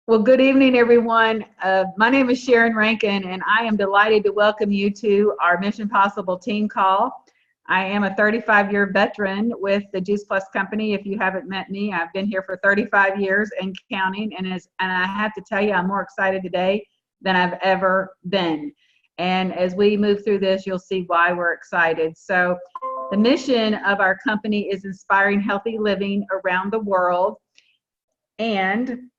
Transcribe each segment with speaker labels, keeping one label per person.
Speaker 1: Well, good evening, everyone. My name is Sharon Rankin, and I am delighted to welcome you to our Mission Possible team call. I am a 35-year veteran with the Juice Plus Company. If you haven't met me, I've been here for 35 years and counting, and I have to tell you, I'm more excited today than I've ever been. And as we move through this, you'll see why we're excited. So the mission of our company is inspiring healthy living around the world. And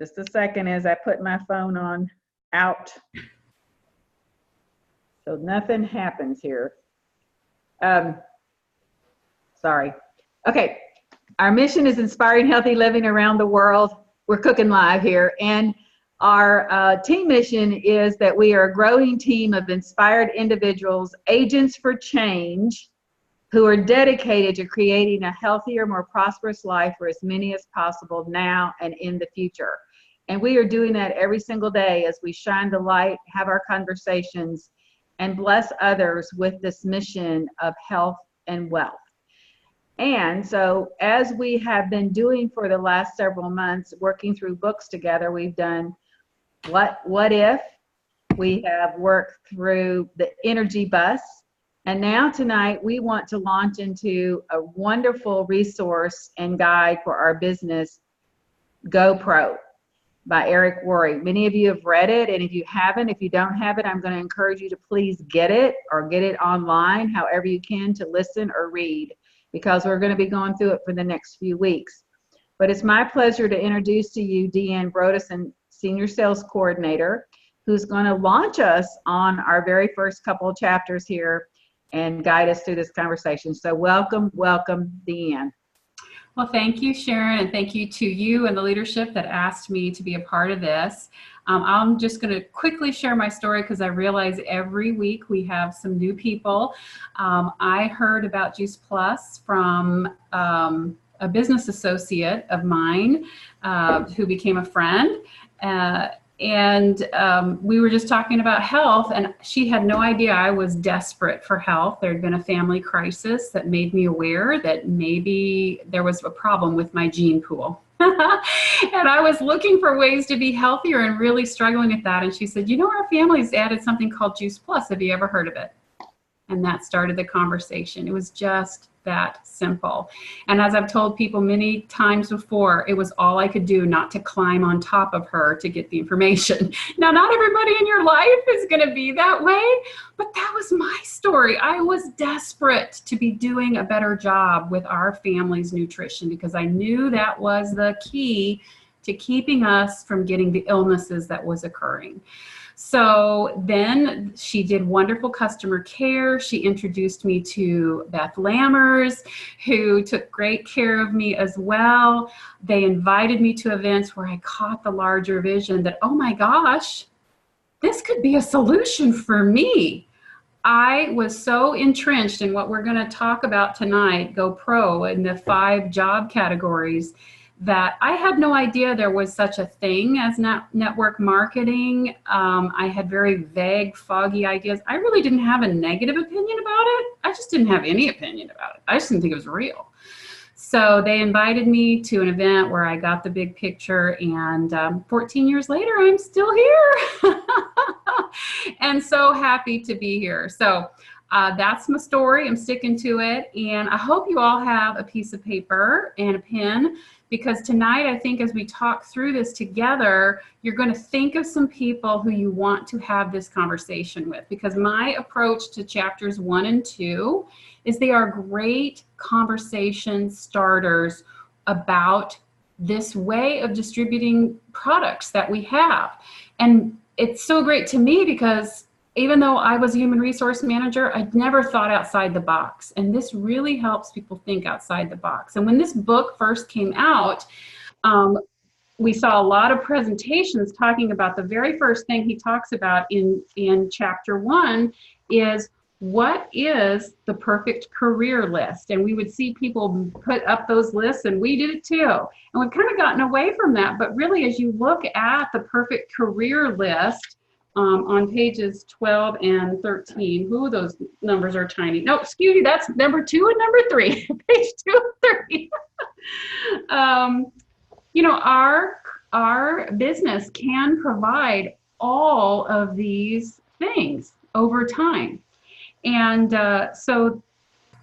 Speaker 1: just a second as I put my phone on out. So nothing happens here. Sorry. Okay. Our mission is inspiring healthy living around the world. We're cooking live here. And our team mission is that we are a growing team of inspired individuals, agents for change, who are dedicated to creating a healthier, more prosperous life for as many as possible now and in the future. And we are doing that every single day as we shine the light, have our conversations, and bless others with this mission of health and wealth. And so as we have been doing for the last several months, working through books together, we've done What If? We have worked through the Energy Bus. And now tonight, we want to launch into a wonderful resource and guide for our business, GoPro by Eric Worre. Many of you have read it, and if you don't have it, I'm going to encourage you to please get it or get it online, however you can, to listen or read, because we're going to be going through it for the next few weeks. But it's my pleasure to introduce to you Deanne Brodesson, Senior Sales Coordinator, who's going to launch us on our very first couple of chapters here and guide us through this conversation. So welcome, Deanne.
Speaker 2: Well, thank you, Sharon, and thank you to you and the leadership that asked me to be a part of this. I'm just going to quickly share my story because I realize every week we have some new people. I heard about Juice Plus from a business associate of mine who became a friend. And we were just talking about health, and she had no idea I was desperate for health. There had been a family crisis that made me aware that maybe there was a problem with my gene pool. And I was looking for ways to be healthier and really struggling with that. And she said, you know, our family's added something called Juice Plus. Have you ever heard of it? And that started the conversation. It was just that simple. And as I've told people many times before, it was all I could do not to climb on top of her to get the information. Now, not everybody in your life is going to be that way, but that was my story. I was desperate to be doing a better job with our family's nutrition because I knew that was the key to keeping us from getting the illnesses that was occurring. So then she did wonderful customer care. She introduced me to Beth Lammers, who took great care of me as well. They invited me to events where I caught the larger vision that, oh my gosh, this could be a solution for me. I was so entrenched in what we're going to talk about tonight, GoPro, and the 5 job categories, that I had no idea there was such a thing as network marketing. I had very vague, foggy ideas. I really didn't have a negative opinion about it. I just didn't have any opinion about it. I just didn't think it was real. So they invited me to an event where I got the big picture, and 14 years later, I'm still here. And so happy to be here. So that's my story. I'm sticking to it. And I hope you all have a piece of paper and a pen, because tonight, I think as we talk through this together, you're going to think of some people who you want to have this conversation with, because my approach to chapters 1 and 2 is they are great conversation starters about this way of distributing products that we have. And it's so great to me because even though I was a human resource manager, I'd never thought outside the box. And this really helps people think outside the box. And when this book first came out, we saw a lot of presentations talking about the very first thing he talks about in chapter 1 is, what is the perfect career list? And we would see people put up those lists, and we did it too. And we've kind of gotten away from that. But really, as you look at the perfect career list, on pages 12 and 13. Ooh, those numbers are tiny. No, excuse me, that's number 2 and number 3. Page 2 and 3. You know, our business can provide all of these things over time. And so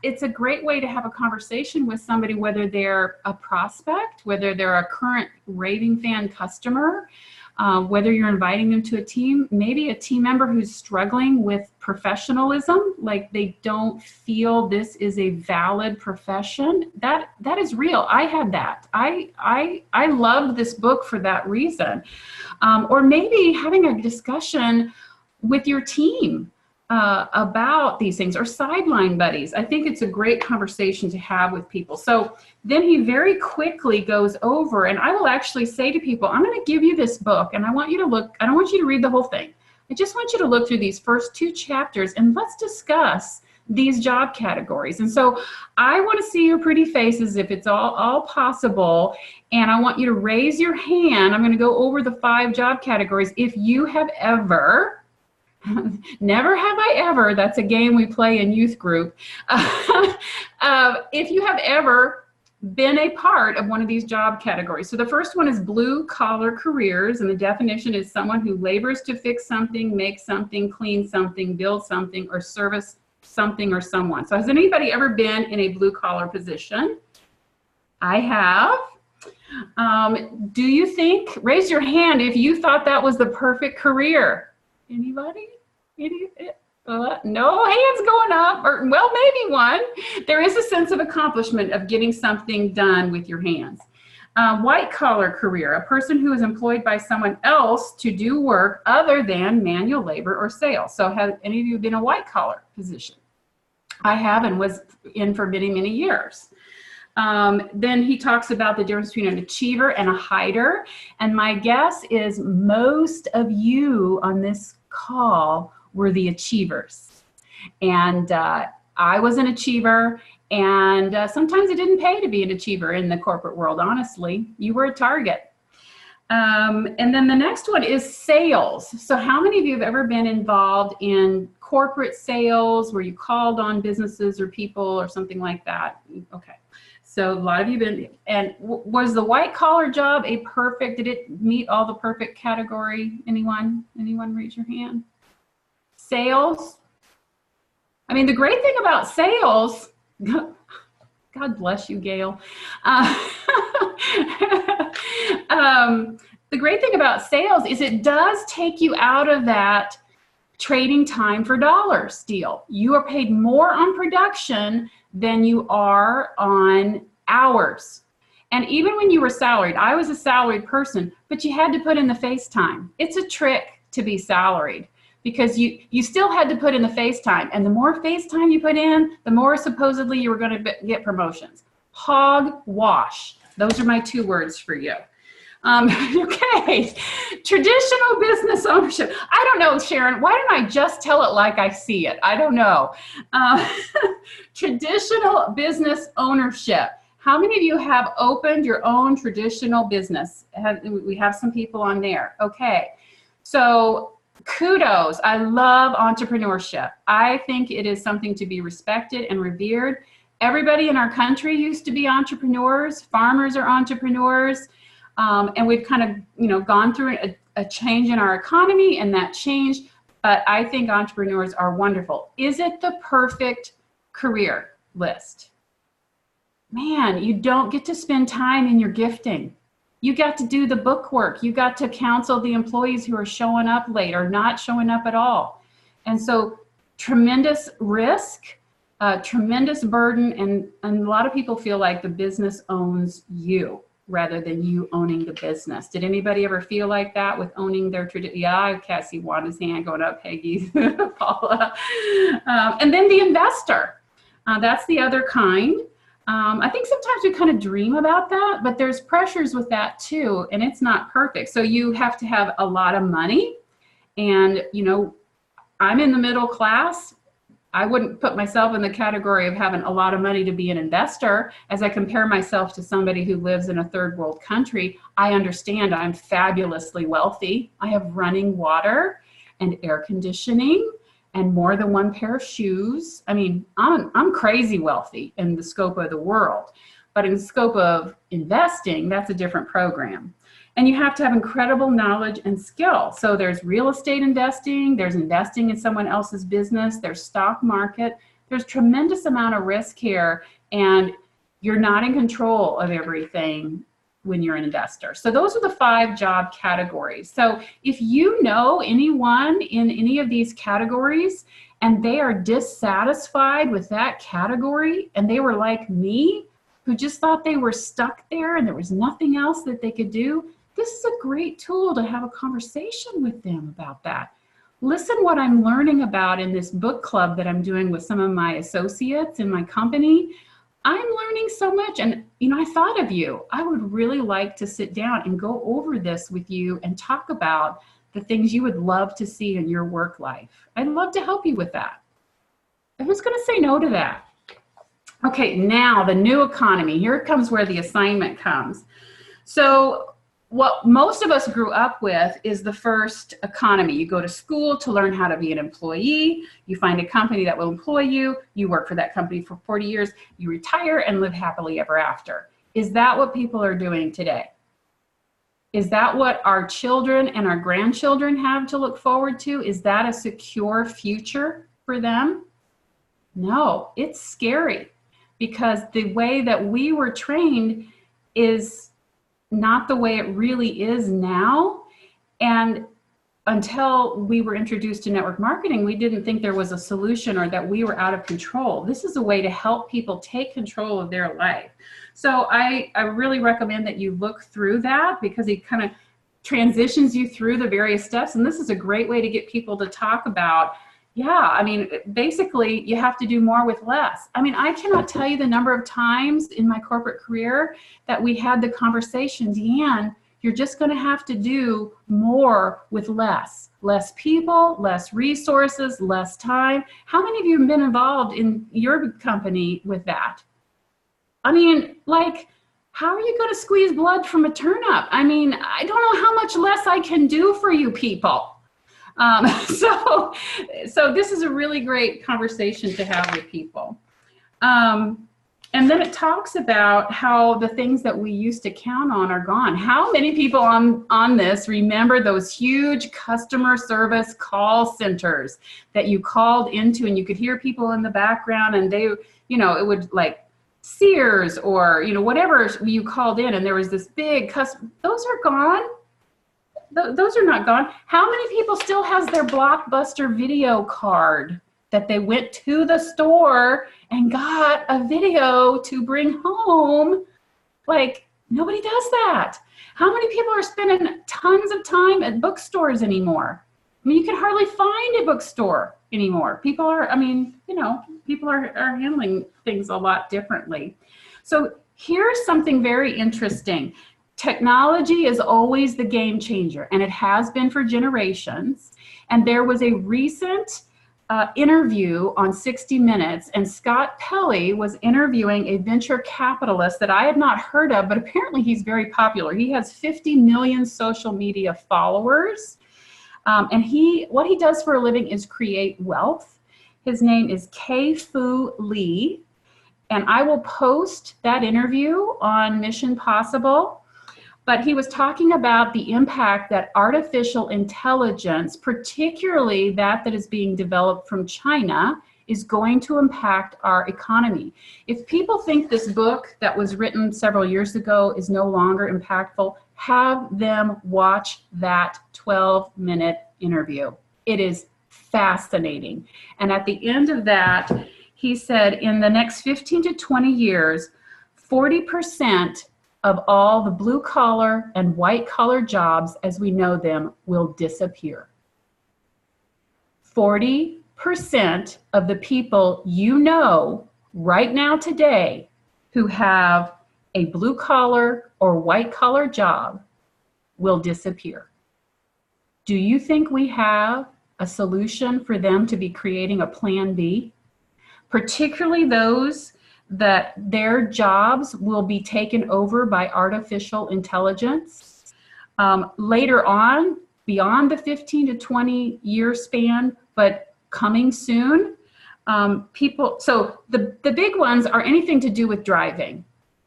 Speaker 2: it's a great way to have a conversation with somebody, whether they're a prospect, whether they're a current raving fan customer, whether you're inviting them to a team, maybe a team member who's struggling with professionalism, like they don't feel this is a valid profession. That is real. I had that. I loved this book for that reason. Or maybe having a discussion with your team about these things, or sideline buddies. I think it's a great conversation to have with people. So then he very quickly goes over, and I will actually say to people, I'm going to give you this book, and I want you to look, I don't want you to read the whole thing. I just want you to look through these first 2 chapters, and let's discuss these job categories. And so I want to see your pretty faces if it's all possible, and I want you to raise your hand. I'm going to go over the 5 job categories. If you have ever, never have I ever, that's a game we play in youth group. If you have ever been a part of one of these job categories. So the first one is blue collar careers, and the definition is someone who labors to fix something, make something, clean something, build something, or service something or someone. So has anybody ever been in a blue collar position? I have. Do you think, raise your hand if you thought that was the perfect career. Anybody? No hands going up, or well, maybe one. There is a sense of accomplishment of getting something done with your hands. White collar career, a person who is employed by someone else to do work other than manual labor or sales. So have any of you been a white collar position? I have, and was in for many, many years. Then he talks about the difference between an achiever and a hider. And my guess is most of you on this call were the achievers. And I was an achiever, and sometimes it didn't pay to be an achiever in the corporate world, honestly. You were a target. And then the next one is sales. So how many of you have ever been involved in corporate sales where you called on businesses or people or something like that? Okay. So a lot of you been, and was the white collar job a perfect, did it meet all the perfect category? Anyone raise your hand? Sales. I mean, the great thing about sales, God bless you, Gail. The great thing about sales is it does take you out of that trading time for dollars deal. You are paid more on production than you are on hours. And even when you were salaried, I was a salaried person, but you had to put in the face time. It's a trick to be salaried because you still had to put in the face time. And the more face time you put in, the more supposedly you were going to get promotions. Hogwash. Those are my 2 words for you. Okay, traditional business ownership. I don't know, Sharon, why don't I just tell it like I see it? I don't know. Traditional business ownership. How many of you have opened your own traditional business? We have some people on there. Okay, so kudos. I love entrepreneurship. I think it is something to be respected and revered. Everybody in our country used to be entrepreneurs. Farmers are entrepreneurs. And we've kind of, gone through a change in our economy, and that changed. But I think entrepreneurs are wonderful. Is it the perfect career list? Man, you don't get to spend time in your gifting. You got to do the book work. You got to counsel the employees who are showing up late or not showing up at all. And so tremendous risk, tremendous burden, and a lot of people feel like the business owns you rather than you owning the business. Did anybody ever feel like that with owning their tradition? Yeah, I can't see Wanda's hand going up, Peggy, Paula. And then the investor. That's the other kind. I think sometimes we kind of dream about that, but there's pressures with that too, and it's not perfect. So you have to have a lot of money, and I'm in the middle class. I wouldn't put myself in the category of having a lot of money to be an investor. As I compare myself to somebody who lives in a third world country, I understand I'm fabulously wealthy. I have running water, and air conditioning and more than one pair of shoes. I mean, I'm crazy wealthy in the scope of the world, but in the scope of investing, that's a different program. And you have to have incredible knowledge and skill. So there's real estate investing, there's investing in someone else's business, there's stock market, there's tremendous amount of risk here, and you're not in control of everything when you're an investor. So those are the 5 job categories. So if you know anyone in any of these categories and they are dissatisfied with that category and they were like me, who just thought they were stuck there and there was nothing else that they could do, this is a great tool to have a conversation with them about that. Listen what I'm learning about in this book club that I'm doing with some of my associates in my company. I'm learning so much, and I thought of you. I would really like to sit down and go over this with you and talk about the things you would love to see in your work life. I'd love to help you with that. And who's going to say no to that? Okay, now the new economy. Here comes where the assignment comes. So what most of us grew up with is the first economy. You go to school to learn how to be an employee. You find a company that will employ you. You work for that company for 40 years. You retire and live happily ever after. Is that what people are doing today? Is that what our children and our grandchildren have to look forward to? Is that a secure future for them? No, it's scary, because the way that we were trained is not the way it really is now. And until we were introduced to network marketing, we didn't think there was a solution or that we were out of control. This is a way to help people take control of their life. So I really recommend that you look through that, because it kind of transitions you through the various steps. And this is a great way to get people to talk about, basically you have to do more with less. I mean, I cannot tell you the number of times in my corporate career that we had the conversations, Yan, you're just going to have to do more with less people, less resources, less time. How many of you have been involved in your company with that? I mean, like, how are you going to squeeze blood from a turnip? I mean, I don't know how much less I can do for you people. So this is a really great conversation to have with people. And then it talks about how the things that we used to count on are gone. How many people on this remember those huge customer service call centers that you called into and you could hear people in the background, and they, it would, like Sears or, whatever you called in, and there was this big those are gone. Those are not gone. How many people still has their Blockbuster video card that they went to the store and got a video to bring home? Like, nobody does that. How many people are spending tons of time at bookstores anymore? I mean, you can hardly find a bookstore anymore. People are handling things a lot differently. So here's something very interesting. Technology is always the game changer, and it has been for generations. And there was a recent interview on 60 Minutes, and Scott Pelley was interviewing a venture capitalist that I had not heard of, but apparently he's very popular. He has 50 million social media followers, and what he does for a living is create wealth. His name is Kei-Fu Lee, and I will post that interview on Mission Possible. But he was talking about the impact that artificial intelligence, particularly that is being developed from China, is going to impact our economy. If people think this book that was written several years ago is no longer impactful, have them watch that 12-minute interview. It is fascinating. And at the end of that, he said, in the next 15 to 20 years, 40% of all the blue collar and white collar jobs as we know them will disappear. 40% of the people you know right now today who have a blue collar or white collar job will disappear. Do you think we have a solution for them to be creating a plan B? Particularly those that their jobs will be taken over by artificial intelligence. Later on, beyond the 15 to 20 year span, but coming soon. So the big ones are anything to do with driving.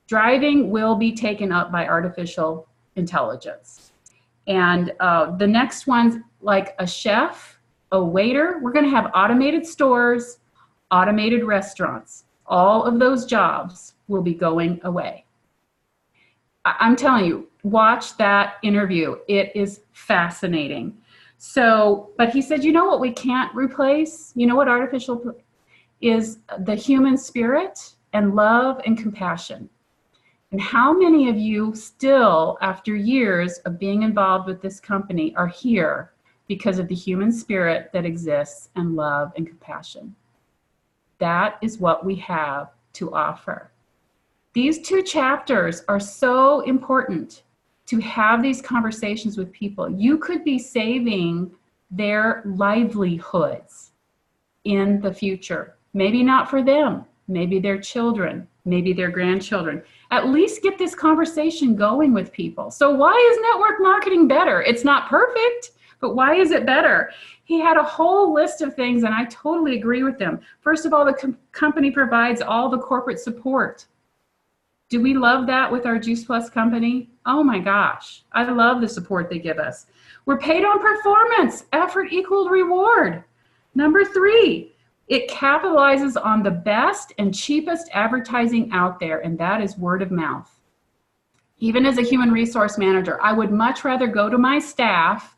Speaker 2: Driving will be taken up by artificial intelligence. And the next ones, like a chef, a waiter, we're going to have automated stores, automated restaurants. All of those jobs will be going away. I'm telling you, watch that interview. It is fascinating. So, but he said, you know what we can't replace? You know what artificial is? The human spirit and love and compassion. And how many of you still, after years of being involved with this company, are here because of the human spirit that exists and love and compassion? That is what we have to offer. These 2 chapters are so important to have these conversations with people. You could be saving their livelihoods in the future. Maybe not for them, maybe their children, maybe their grandchildren. At least get this conversation going with people. So why is network marketing better? It's not perfect, but why is it better? He had a whole list of things, and I totally agree with them. First of all, the company provides all the corporate support. Do we love that with our Juice Plus company? Oh my gosh, I love the support they give us. We're paid on performance, effort equal reward. Number 3, it capitalizes on the best and cheapest advertising out there, and that is word of mouth. Even as a human resource manager, I would much rather go to my staff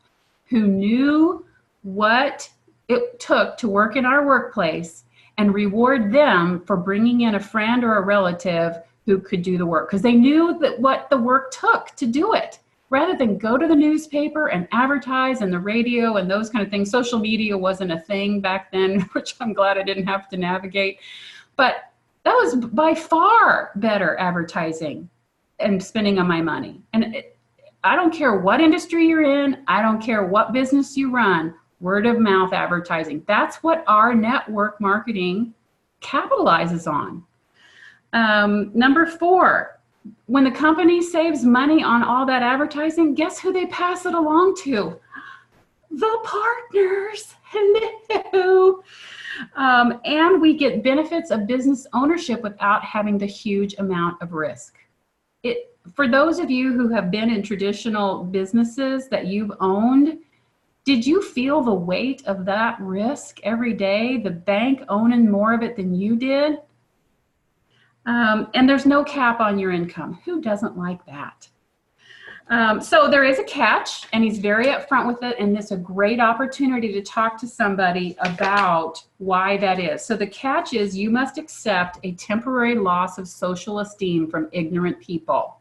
Speaker 2: who knew what it took to work in our workplace and reward them for bringing in a friend or a relative who could do the work, because they knew that what the work took to do it, rather than go to the newspaper and advertise and the radio and those kind of things. Social media wasn't a thing back then, which I'm glad I didn't have to navigate. But that was by far better advertising and spending on my money. And I don't care what industry you're in, I don't care what business you run, word of mouth advertising. That's what our network marketing capitalizes on. Number 4, when the company saves money on all that advertising, guess who they pass it along to? The partners. Hello. And we get benefits of business ownership without having the huge amount of risk. For those of you who have been in traditional businesses that you've owned, did you feel the weight of that risk every day? The bank owning more of it than you did? And there's no cap on your income. Who doesn't like that? So there is a catch, and he's very upfront with it, and it's a great opportunity to talk to somebody about why that is. So the catch is you must accept a temporary loss of social esteem from ignorant people.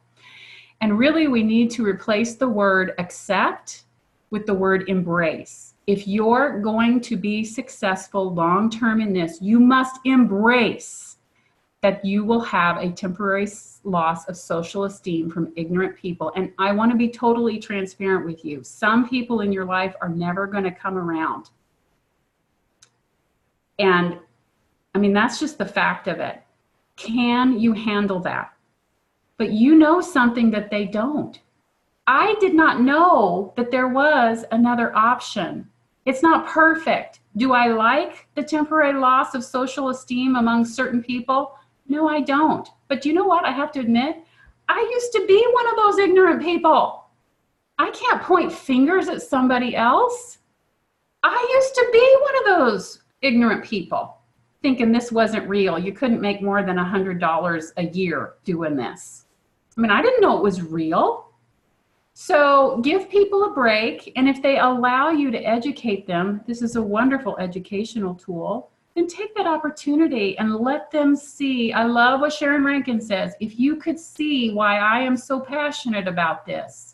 Speaker 2: And really, we need to replace the word accept with the word embrace. If you're going to be successful long-term in this, you must embrace that you will have a temporary loss of social esteem from ignorant people. And I want to be totally transparent with you. Some people in your life are never going to come around. And I mean, that's just the fact of it. Can you handle that? But you know something that they don't. I did not know that there was another option. It's not perfect. Do I like the temporary loss of social esteem among certain people? No, I don't. But you know what? I have to admit, I used to be one of those ignorant people. I can't point fingers at somebody else. I used to be one of those ignorant people, thinking this wasn't real. You couldn't make more than $100 a year doing this. I mean, I didn't know it was real. So give people a break. And if they allow you to educate them, this is a wonderful educational tool. Then take that opportunity and let them see. I love what Sharon Rankin says. If you could see why I am so passionate about this,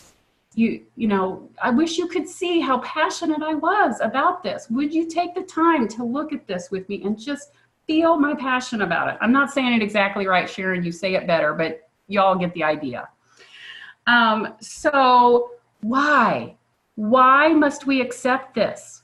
Speaker 2: you know, I wish you could see how passionate I was about this. Would you take the time to look at this with me and just feel my passion about it? I'm not saying it exactly right, Sharon. You say it better, but y'all get the idea. So why? Why must we accept this?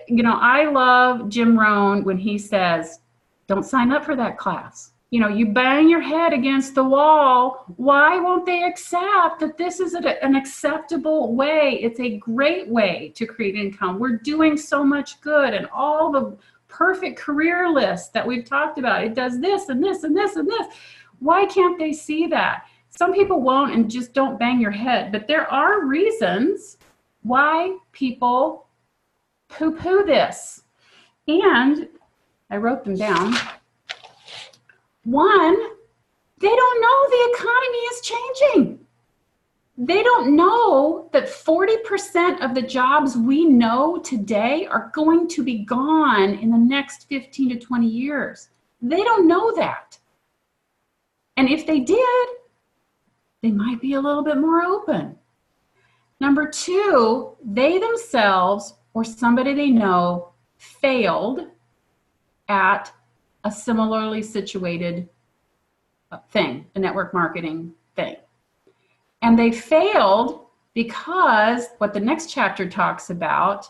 Speaker 2: You know, I love Jim Rohn when he says, don't sign up for that class. you bang your head against the wall. Why won't they accept that this is an acceptable way? It's a great way to create income. We're doing so much good, and all the perfect career list that we've talked about, it does this and this and this and this. Why can't they see that? Some people won't, and just don't bang your head. But there are reasons why people poo-poo this. And I wrote them down. One, they don't know the economy is changing. They don't know that 40% of the jobs we know today are going to be gone in the next 15 to 20 years. They don't know that. And if they did, they might be a little bit more open. Number two, they themselves or somebody they know failed at a similarly situated thing, a network marketing thing. And they failed because what the next chapter talks about,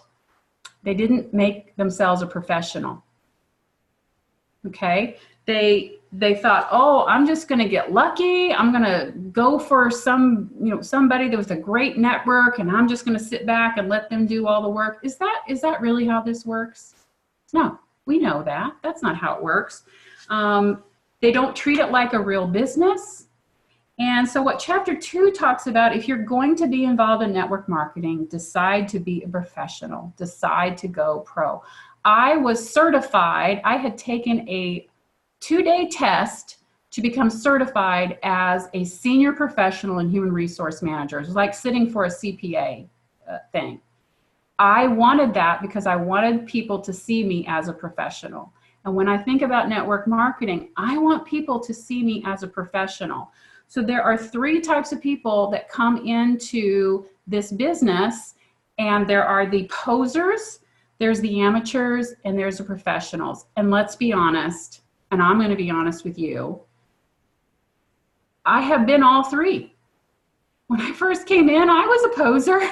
Speaker 2: they didn't make themselves a professional. Okay? They thought, oh, I'm just going to get lucky. I'm going to go for somebody that was a great network, and I'm just going to sit back and let them do all the work. Is that really how this works? No, we know that. That's not how it works. They don't treat it like a real business. And so what chapter 2 talks about, if you're going to be involved in network marketing, decide to be a professional, decide to go pro. I was certified. I had taken a 2-day test to become certified as a senior professional in human resource manager. It was like sitting for a CPA thing. I wanted that because I wanted people to see me as a professional. And when I think about network marketing, I want people to see me as a professional. So there are 3 types of people that come into this business, and there are the posers, there's the amateurs, and there's the professionals. And let's be honest, and I'm going to be honest with you, I have been all 3. When I first came in, I was a poser.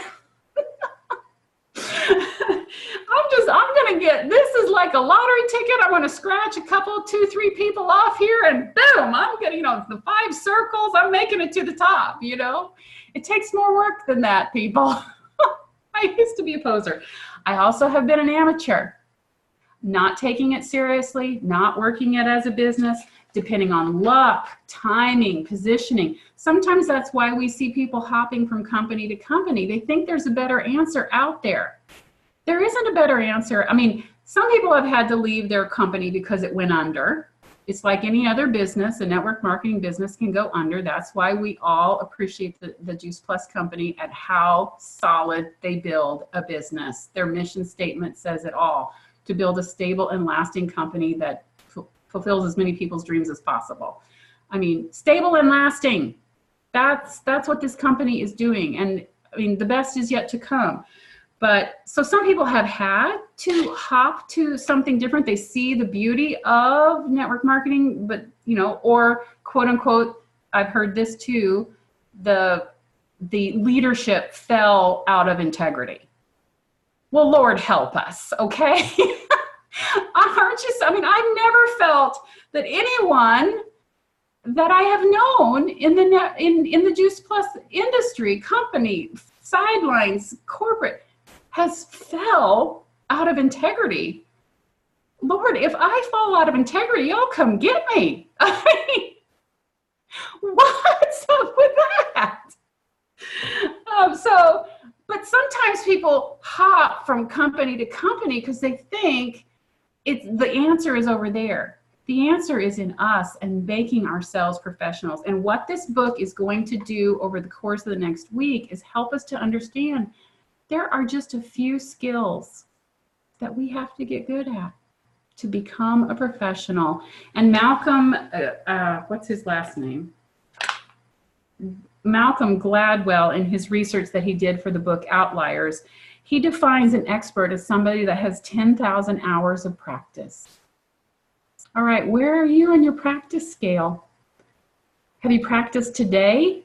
Speaker 2: I'm going to get, this is like a lottery ticket. I'm going to scratch a couple, 2, 3 people off here, and boom, I'm getting, the 5 circles, I'm making it to the top, It takes more work than that, people. I used to be a poser. I also have been an amateur, not taking it seriously, not working it as a business, depending on luck, timing, positioning. Sometimes that's why we see people hopping from company to company. They think there's a better answer out there. There isn't a better answer. I mean, some people have had to leave their company because it went under. It's like any other business. A network marketing business can go under. That's why we all appreciate the Juice Plus company at how solid they build a business. Their mission statement says it all, to build a stable and lasting company that fulfills as many people's dreams as possible. I mean, stable and lasting. That's what this company is doing. And I mean, the best is yet to come. But so some people have had to hop to something different. They see the beauty of network marketing, but, or quote unquote, I've heard this too, the leadership fell out of integrity. Well, Lord help us, okay? I've never felt that anyone that I have known in the Juice Plus industry, company, sidelines, corporate, has fell out of integrity. Lord, if I fall out of integrity, y'all come get me. What's up with that? But sometimes people hop from company to company because they think the answer is over there. The answer is in us and making ourselves professionals. And what this book is going to do over the course of the next week is help us to understand there are just a few skills that we have to get good at to become a professional. And Malcolm, what's his last name? Malcolm Gladwell, in his research that he did for the book Outliers, he defines an expert as somebody that has 10,000 hours of practice. All right, where are you on your practice scale? Have you practiced today?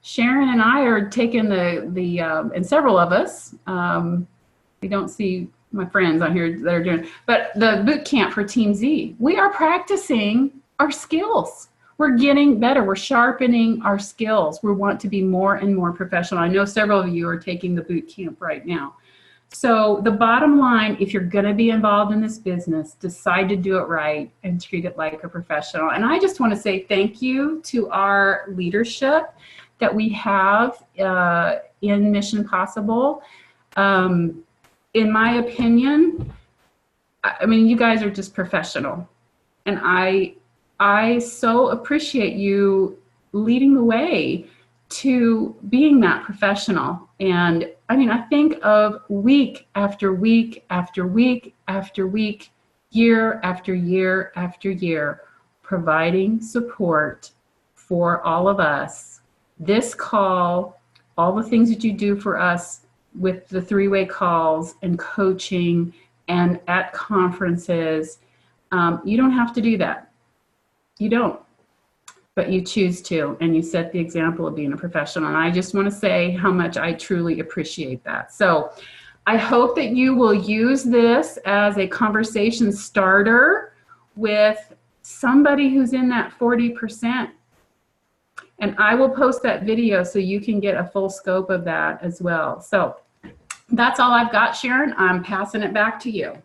Speaker 2: Sharon and I are taking and several of us, we don't see my friends on here that are doing, but the boot camp for Team Z. We are practicing our skills. We're getting better. We're sharpening our skills. We want to be more and more professional. I know several of you are taking the boot camp right now. So the bottom line, if you're going to be involved in this business, decide to do it right and treat it like a professional. And I just want to say thank you to our leadership that we have in Mission Possible. In my opinion, I mean, you guys are just professional. And I so appreciate you leading the way to being that professional. And I mean, I think of week after week after week after week, year after year after year, providing support for all of us. This call, all the things that you do for us with the three-way calls and coaching and at conferences, you don't have to do that. You don't. But you choose to, and you set the example of being a professional. And I just want to say how much I truly appreciate that. So I hope that you will use this as a conversation starter with somebody who's in that 40%. And I will post that video so you can get a full scope of that as well. So that's all I've got, Sharon. I'm passing it back to you.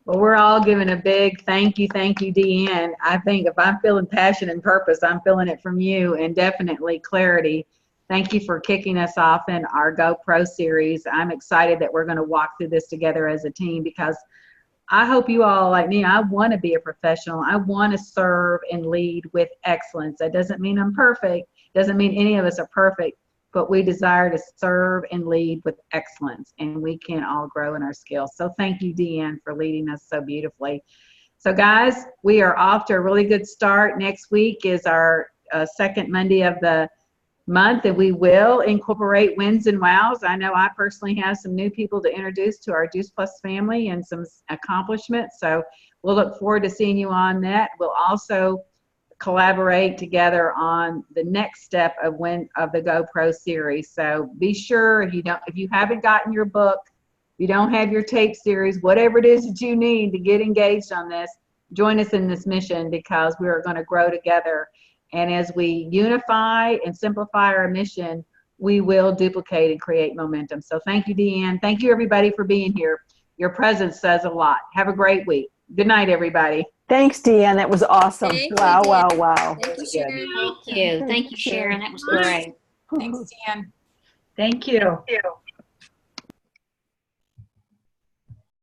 Speaker 1: Well, we're all giving a big thank you, Deanne. I think if I'm feeling passion and purpose, I'm feeling it from you, and definitely clarity. Thank you for kicking us off in our GoPro series. I'm excited that we're going to walk through this together as a team, because I hope you all, like me, I want to be a professional. I want to serve and lead with excellence. That doesn't mean I'm perfect. Doesn't mean any of us are perfect. But we desire to serve and lead with excellence, and we can all grow in our skills. So thank you, Deanne, for leading us so beautifully. So guys, we are off to a really good start. Next week is our second Monday of the month, and we will incorporate wins and wows. I know I personally have some new people to introduce to our Juice Plus family and some accomplishments. So we'll look forward to seeing you on that. We'll also collaborate together on the next step of the GoPro series. So be sure, if you haven't gotten your book, you don't have your tape series, whatever it is that you need to get engaged on this, join us in this mission, because we are going to grow together. And as we unify and simplify our mission, we will duplicate and create momentum. So thank you, Deanne. Thank you, everybody, for being here. Your presence says a lot. Have a great week. Good night, everybody.
Speaker 3: Thanks, Deanne. That was awesome. Wow.
Speaker 4: Thank you, Sharon. Thank you. Thank you, Sharon. That was great.
Speaker 2: Thanks, Dan.
Speaker 1: Thank you.